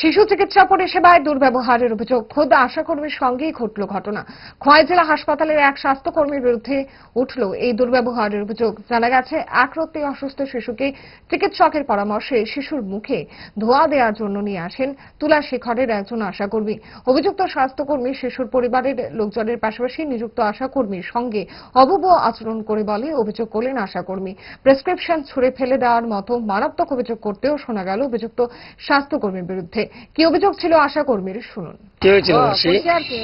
শিশু চিকিৎসা পরিষেবায় দুর্ব্যবহারের অভিযোগ খোদ আশাকর্মীর সঙ্গেই ঘটল ঘটনা। খোয়াই জেলা হাসপাতালের এক স্বাস্থ্যকর্মীর বিরুদ্ধে উঠল এই দুর্ব্যবহারের অভিযোগ। জানা গেছে, এক রাতে অসুস্থ শিশুকে চিকিৎসকের পরামর্শে শিশুর মুখে ধোঁয়া দেওয়ার জন্য নিয়ে আসেন তুলা শেখরের একজন আশাকর্মী। অভিযুক্ত স্বাস্থ্যকর্মী শিশুর পরিবারের লোকজনের পাশাপাশি নিযুক্ত আশাকর্মীর সঙ্গে অভব্য আচরণ করে বলে অভিযোগ করলেন আশাকর্মী। প্রেসক্রিপশন ছুঁড়ে ফেলে দেওয়ার মতো মারাত্মক অভিযোগ করতেও শোনা গেল অভিযুক্ত স্বাস্থ্যকর্মীর বিরুদ্ধে। কি অভিযোগ ছিল আশাকর্মীর, শুনুন। কি হয়েছিল?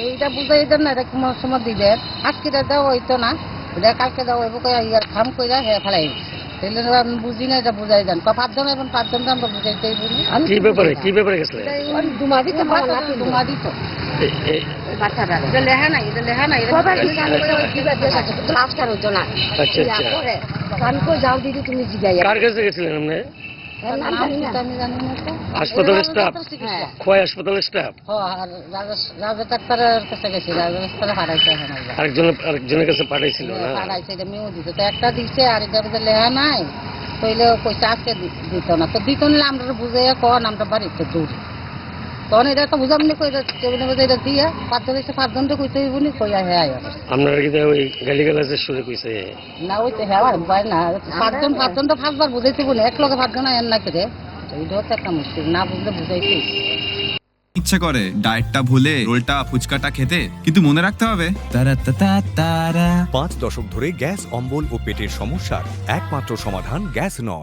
এইটা বুঝাই দেন না, এটা কোনো সময় দিলে আজকে দেওয়া হইতো না, এটা কালকে দেওয়া হইব ইয়ার খাম কইরা হে ফেলাই তাহলে আমি বুঝি না, এটা বুঝাই দেন 5 জন এবং 5 জন আমরা বুঝাইতেই বুঝি। কি ব্যাপারে গেছিলেন? দুমাদি তো বাচ্চারা এটা লেহা নাই, এটা লেহা নাই, লাস্টার হইতো না। আচ্ছা আমি কই যাও দিদি, তুমি জিগাই কার কাছে গেছিলেন আপনি? হাসপাতালের স্টাফ? খোয়াই হাসপাতালের স্টাফ? রাজা ডাক্তারের কাছে গেছি, রাজা ডাক্তারে হারাইছে। আরেকজনের কাছে পাঠাইছিল না? হারাইছে, এটা মেয়েও দিত তো, একটা দিচ্ছে আর এটা লেহা নাই কইলে কইছে আজকে দিত না। তো দিত নিলে আমরা বুঝাইয়া কন আমরা বাড়িতে দৌড়ি, তখন এটা একটা বুঝামনি কই এটা দিয়া 5 জন এসে 5 জন তো কইতে হইব নি, কইয়া হ্যাঁ আপনারা কি ওই গালিগালাজের সুরে কইছে? না ওই তো হ্যাঁ হয় না, 5 জন তো 5 বার বুঝাইতে হইব না, এক লগে 5 জন আয়েন না করে, এইটাও তো একটা মুশকিল, না বুঝলে বুঝাইতে ইচ্ছে করে ডায়েটটা ভুলে রোলটা ফুচকাটা খেতে, কিন্তু মনে রাখতে হবে 5 দশক ধরে গ্যাস, অম্বল ও পেটের সমস্যার একমাত্র সমাধান গ্যাস নল।